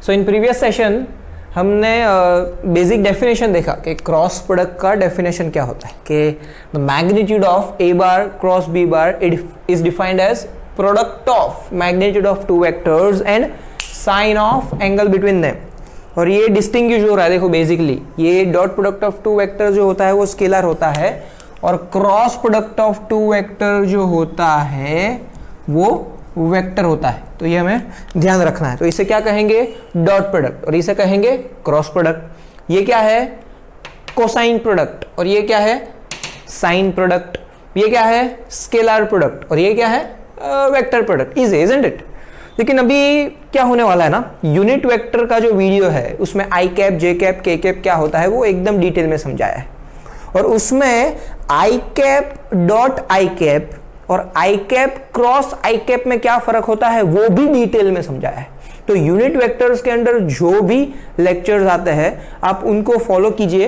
So in previous session हमने basic definition देखा कि क्रॉस प्रोडक्ट का डेफिनेशन क्या होता है कि the magnitude of a bar cross b bar is defined as product of magnitude of two vectors and sine of angle between them. और ये डिस्टिंग्विश हो रहा है, देखो बेसिकली ये dot product of two vector जो होता है वो स्केलर होता है और cross product of two vector जो होता है वो वेक्टर होता है। तो ये हमें ध्यान रखना है। तो इसे क्या कहेंगे? डॉट प्रोडक्ट, और इसे कहेंगे क्रॉस प्रोडक्ट। ये क्या है? कोसाइन प्रोडक्ट, और ये क्या है? Sine product. ये क्या है? स्केलर प्रोडक्ट, और ये क्या है? Vector product. Easy isn't it? लेकिन अभी क्या होने वाला है ना, यूनिट वेक्टर का जो वीडियो है उसमें आई कैप, जे कैप, के कैप क्या होता है वो एकदम डिटेल में समझाया है, और उसमें आई कैप डॉट आई कैप और आई कैप क्रॉस आई कैप में क्या फर्क होता है वो भी डिटेल में समझाया है। तो यूनिट वेक्टर्स के अंदर जो भी लेक्चर्स आते हैं आप उनको फॉलो कीजिए,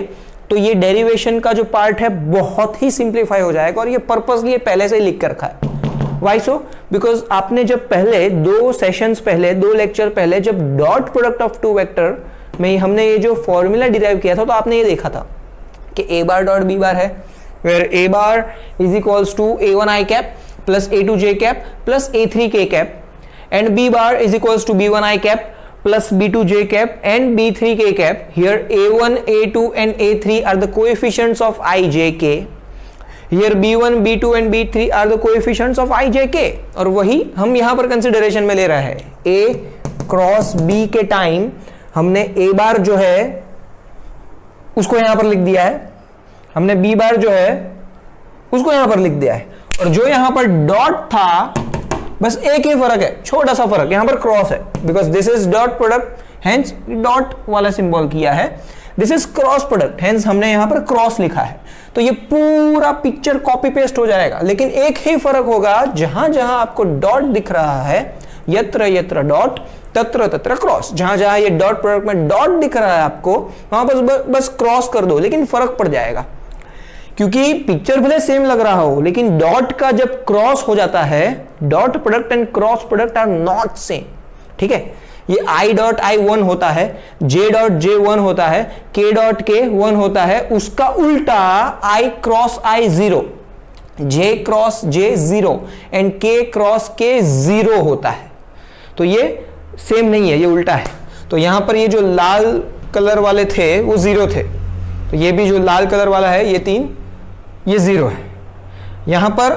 तो ये डेरिवेशन का जो पार्ट है बहुत ही सिंप्लीफाई हो जाएगा। और ये पर्पसली पहले से ही लिख कर रखा है। Y so? बिकॉज आपने जब पहले दो सेशंस पहले, दो लेक्चर पहले जब dot product of two vector में हमने ये जो फॉर्मूला डिराइव किया था तो आपने ये देखा था कि ए बार डॉट बी बार है, where a bar is equals to a1 I cap plus a2 j cap plus a3 k cap, and b bar is equals to b1 I cap plus b2 j cap and b3 k cap. Here a1, a2 and a3 are the coefficients of I, j, k. Here b1, b2 and b3 are the coefficients of I, j, k. और वही हम यहाँ पर consideration में ले रहे हैं। a cross b के टाइम हमने a बार जो है उसको यहाँ पर लिख दिया है, हमने बी बार जो है उसको यहां पर लिख दिया है, और जो यहां पर डॉट था बस एक ही फर्क है, छोटा सा फर्क, यहां पर क्रॉस है because this is dot product, hence dot वाला सिंबल किया है। This is cross product, hence हमने यहां पर क्रॉस लिखा है। तो ये पूरा पिक्चर कॉपी पेस्ट हो जाएगा, लेकिन एक ही फर्क होगा, जहां जहां आपको डॉट दिख रहा है यत्र यत्र डॉट तत्र तत्र क्रॉस, जहां जहां ये डॉट प्रोडक्ट में डॉट दिख रहा है आपको वहां बस क्रॉस कर दो, लेकिन फर्क पड़ जाएगा क्योंकि पिक्चर भले सेम लग रहा हो, लेकिन डॉट का जब क्रॉस हो जाता है, dot product and cross product are not same. ठीक है, ये आई डॉट आई 1 होता है, जे डॉट जे 1 होता है, के डॉट के 1 होता है, उसका उल्टा I cross I 0, J cross J 0 and K cross K 0 होता है। तो ये सेम नहीं है, ये उल्टा है। तो यहां पर ये जो लाल कलर वाले थे वो 0 थे, तो ये भी जो लाल कलर वाला है ये 3, ये 0 है। यहां पर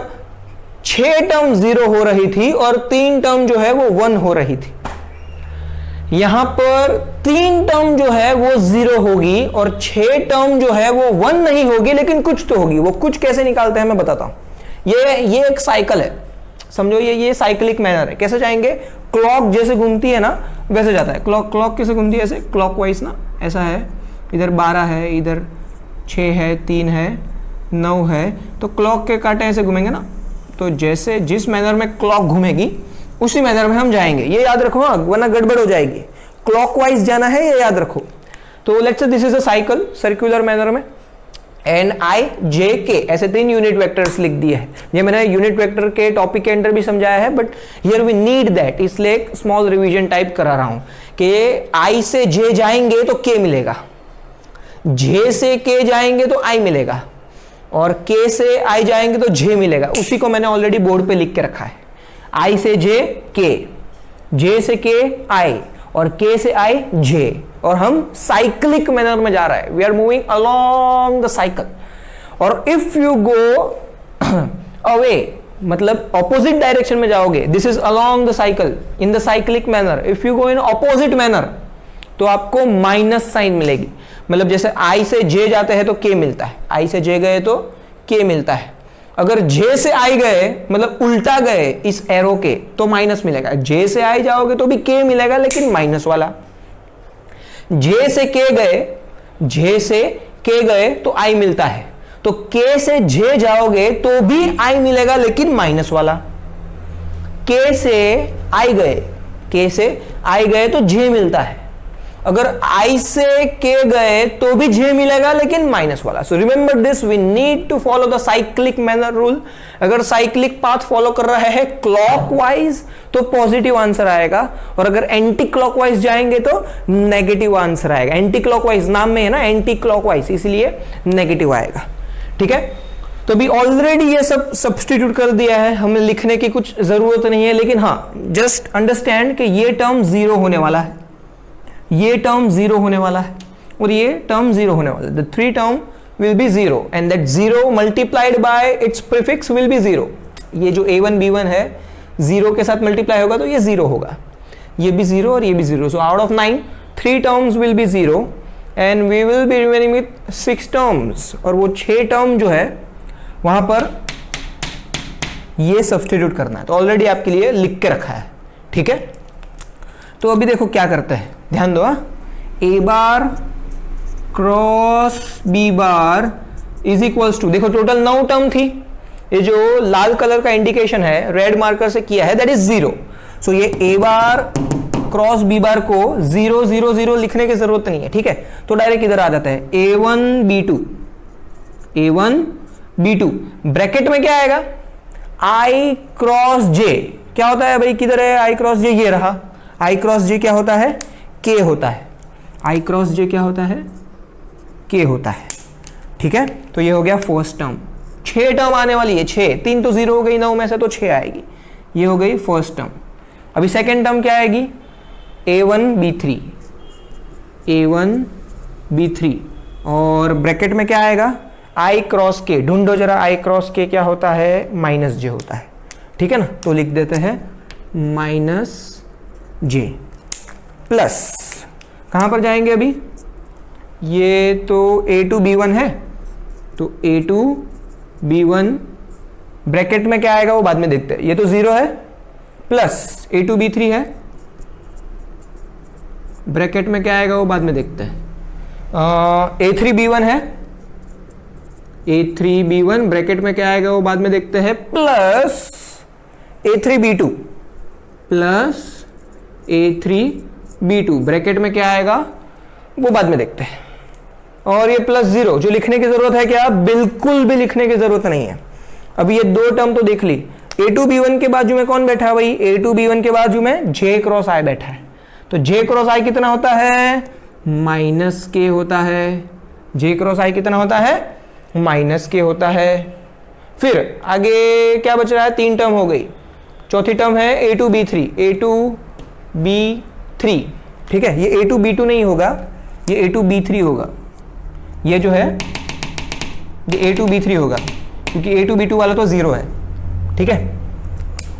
6 टर्म 0 हो रही थी और 3 टर्म जो है वो 1 हो रही थी। यहां पर 3 टर्म जो है वो 0 होगी और 6 टर्म जो है वो 1 नहीं होगी, लेकिन कुछ तो होगी। वो कुछ कैसे निकालते हैं मैं बताता हूं। ये एक साइकिल है, समझो ये साइक्लिक मैनर है। कैसे जाएंगे? क्लॉक जैसे घूमती है ना वैसे जाता है। क्लॉक कैसे घूमती है? ऐसे क्लॉकवाइज ना, ऐसा है, इधर 12 है, इधर 6 है, 3 है, 9 है, तो क्लॉक के कांटे ऐसे घूमेंगे ना। तो जैसे जिस मैनर में क्लॉक घूमेगी उसी मैनर में हम जाएंगे, ये याद रखो, वरना गड़बड़ हो जाएगी। क्लॉकवाइज जाना है, ये याद रखो। तो let's say this is a cycle circular manner में, एंड आई जे के ऐसे 3 यूनिट वेक्टर्स लिख दिए हैं। ये मैंने यूनिट वेक्टर के टॉपिक के अंदर भी समझाया है, but here we need that, इसलिए एक स्मॉल रिवीजन टाइप करा रहा हूं कि आई से जे जाएंगे तो के मिलेगा, जे से के जाएंगे तो आई मिलेगा, और के से आई जाएंगे तो जे मिलेगा। उसी को मैंने ऑलरेडी बोर्ड पे लिख के रखा है। आई से जे के, जे से के आई, और के से आई जे, और हम साइक्लिक मैनर में जा रहा है। We are moving along the cycle. और इफ यू गो अवे, मतलब ऑपोजिट डायरेक्शन में जाओगे, this is along the cycle in the cyclic manner. If you go in opposite manner तो आपको माइनस साइन मिलेगी। मतलब जैसे आई से जे जाते हैं तो के मिलता है, आई से जे गए तो के मिलता है। अगर जे से आई गए मतलब उल्टा गए इस एरो के तो माइनस मिलेगा। जे से आई जाओगे तो भी के मिलेगा, लेकिन माइनस वाला। जे से के गए, जे से के गए तो आई मिलता है, तो के से जे जाओगे तो भी आई मिलेगा, लेकिन माइनस वाला। के से आई गए, के से आई गए तो जे मिलता है, अगर I से K गए तो भी J मिलेगा लेकिन माइनस वाला. So remember this, we need to follow the cyclic manner rule. अगर साइक्लिक पाथ फॉलो कर रहा है क्लॉकवाइज तो पॉजिटिव आंसर आएगा, और अगर एंटी क्लॉकवाइज जाएंगे तो नेगेटिव आंसर आएगा. एंटी क्लॉकवाइज नाम में है ना, एंटी क्लॉकवाइज, इसलिए नेगेटिव आएगा. ठीक है, तो अभी ऑलरेडी ये सब सब्स्टिट्यूट कर दिया है, हमें लिखने की कुछ जरूरत नहीं है. लेकिन हाँ, जस्ट अंडरस्टैंड कि ये टर्म जीरो होने वाला है, ये टर्म जीरो होने वाला है, और ये टर्म जीरो होने वाला है. The three term will be zero, and that zero multiplied by it's prefix will be zero. ये जो a1 b1 है जीरो के साथ मल्टीप्लाई होगा तो ये जीरो होगा, ये भी जीरो और ये भी zero. So out of 9 3 terms will be zero and we will be remaining with 6 terms. और वो 6 टर्म जो है वहां पर ये सब्स्टिट्यूट करना है, तो ऑलरेडी आपके लिए लिख के रखा है. ठीक है, तो अभी देखो क्या करते हैं, ध्यान दो. a bar cross b bar is equals to, देखो टोटल 9 टर्म थी, ये जो लाल कलर का इंडिकेशन है रेड मार्कर से किया है दैट इज जीरो. सो ये a bar cross b bar को 0 0 0 लिखने की जरूरत नहीं है. ठीक है, तो डायरेक्ट इधर आ जाता है a1 b2, a1 b2. Bracket में क्या आएगा, i क्रॉस j. क्या होता है भाई, किधर है i क्रॉस j, ये रहा. i क्रॉस j क्या होता है, k होता है. i क्रॉस j क्या होता है, k होता है. ठीक है, तो ये हो गया फर्स्ट टर्म. 6 टर्म आने वाली है, 6, 3 तो 0 हो गई, 9 में से तो 6 आएगी. ये हो गई फर्स्ट टर्म. अभी सेकेंड टर्म क्या आएगी, a1 b3, a1 b3, और ब्रैकेट में क्या आएगा, i क्रॉस k. ढूंढो जरा i क्रॉस k क्या होता है, माइनस j होता है. ठीक है ना, तो लिख देते हैं माइनस j प्लस, कहां पर जाएंगे अभी, ये तो a2 b1 है, तो a2 b1 ब्रैकेट में क्या आएगा वो बाद में देखते हैं. ये तो 0 है, प्लस a2 b3 है, ब्रैकेट में क्या आएगा वो बाद में देखते हैं. a3 b1 है, a3 b1 ब्रैकेट में क्या आएगा वो बाद में देखते हैं, plus a3 b2, plus a3 b2 bracket में क्या आएगा वो बाद में देखते हैं. और ये प्लस 0 जो लिखने की जरूरत है क्या, बिल्कुल भी लिखने की जरूरत नहीं है. अभी ये 2 टर्म तो देख ली. a2 b1 के बाजू में कौन बैठा है भाई, a2 b1 के बाजू में j क्रॉस i बैठा है. तो j क्रॉस i कितना होता है, माइनस k होता है. j क्रॉस i कितना होता है, माइनस k होता है. फिर आगे क्या बच रहा है, 3 टर्म हो गई. चौथी टर्म है a2 b3, a2 b3. ठीक है, ये a2 b2 नहीं होगा, ये a2 b3 होगा. ये जो है ये a2 b3 होगा, क्योंकि a2 b2 वाला तो 0 है. ठीक है,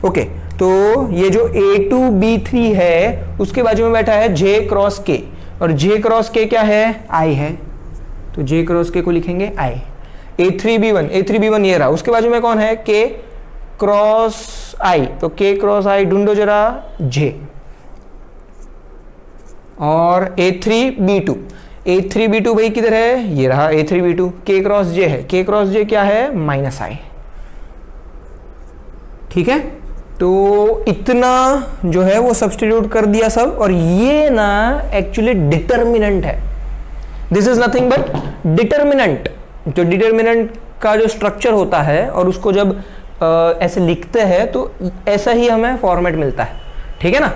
ओके. तो ये जो a2 b3 है उसके बाजू में बैठा है j क्रॉस k, और j क्रॉस k क्या है, i है, तो j क्रॉस k को लिखेंगे i. a3 b1 ये रहा, उसके बाजू में कौन है, k क्रॉस i, तो k क्रॉस i ढूंढो जरा, j. और a3 b2 भाई किधर है, ये रहा a3 b2, k cross j है, k क्रॉस j क्या है, माइनस i. ठीक है, तो इतना जो है वो सब्स्टिट्यूट कर दिया सब. और ये ना एक्चुअली डिटर्मिनेंट है, this is nothing but determinant. जो डिटर्मिनेंट का जो स्ट्रक्चर होता है और उसको जब ऐसे लिखते हैं तो ऐसा ही हमें फॉर्मेट मिलता है. ठीक है ना,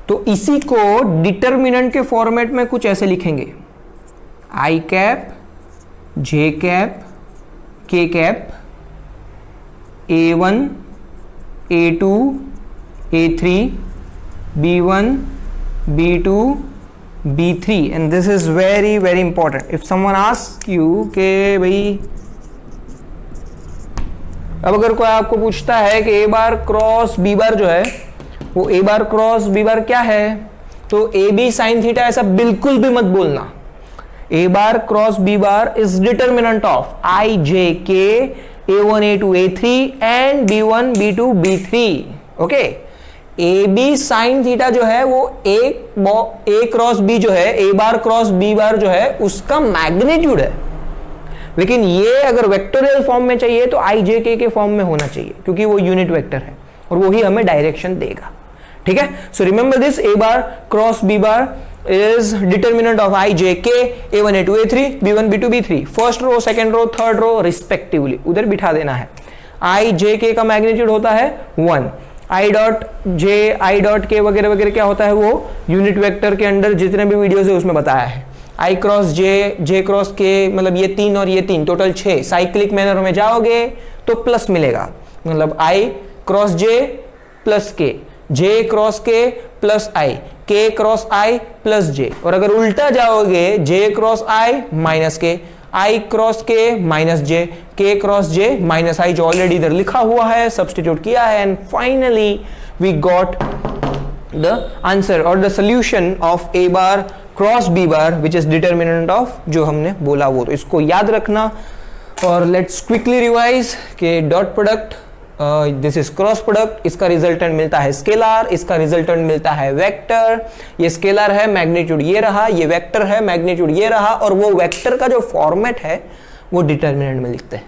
तो इसी को डिटर्मिनेंट के फॉर्मेट में कुछ ऐसे लिखेंगे, i cap, j cap, k cap, a1, a2, a3, b1, b2, b3. and this is very very important. if someone asks you के भाई, अब अगर कोई आपको पूछता है कि a बार क्रॉस b बार जो है वो a बार क्रॉस b बार क्या है, तो a b साइन थीटा ऐसा बिल्कुल भी मत बोलना. a bar cross b bar is determinant of i j k a1 a2 a3 and b1 b2 b3. Okay, a b sine theta जो है वो ए क्रॉस बी जो है, ए बार क्रॉस बी बार जो है उसका मैग्नीट्यूड है. लेकिन ये अगर वेक्टोरियल फॉर्म में चाहिए तो आई जे के फॉर्म में होना चाहिए, क्योंकि वो यूनिट वेक्टर है और वो ही हमें डायरेक्शन देगा। ठीक है, so remember this, a bar cross b bar is determinant of I J K A1 A2 A3 B1 B2 B3 first row, second row, third row respectively उधर बिठा देना है। I J K का magnitude होता है 1, I dot J I dot K वगैरह वगैरह क्या होता है, वो यूनिट वेक्टर के अंदर जितने भी वीडियोस है उसमें बताया है। I cross J, J cross K, मतलब ये 3 और ये 3 टोटल 6, साइक्लिक मैनर में जाओगे तो प्लस मिलेगा, मतलब I cross J plus K, J cross K plus I, K cross I plus J, और अगर उल्टा जाओगे J cross I minus K, I cross K minus J, K cross J minus I, जो already इधर लिखा हुआ है, substitute किया है, and finally we got the answer और the solution of A bar cross B bar which is determinant of जो हमने बोला वो। तो इसको याद रखना और लेट्स क्विकली रिवाइज के dot product, this is cross product, इसका रिजल्टेंट मिलता है स्केलर, इसका रिजल्टेंट मिलता है वेक्टर, ये स्केलर है मैग्नीट्यूड ये रहा, ये वेक्टर है मैग्नीट्यूड ये रहा, और वो वेक्टर का जो फॉर्मेट है वो डिटर्मिनेंट में लिखते हैं।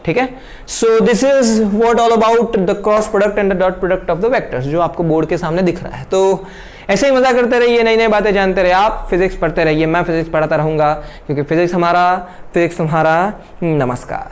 ठीक है, so this is what all about the cross product and the dot product of the vectors, जो आपको बोर्ड के सामने दिख रहा है। तो ऐसे ही मजा करते रहिए, नई नई बातें जानते रहिए, आप फिजिक्स पढ़ते रहिए, मैं फिजिक्स पढ़ाता रहूंगा, क्योंकि फिजिक्स तुम्हारा नमस्कार।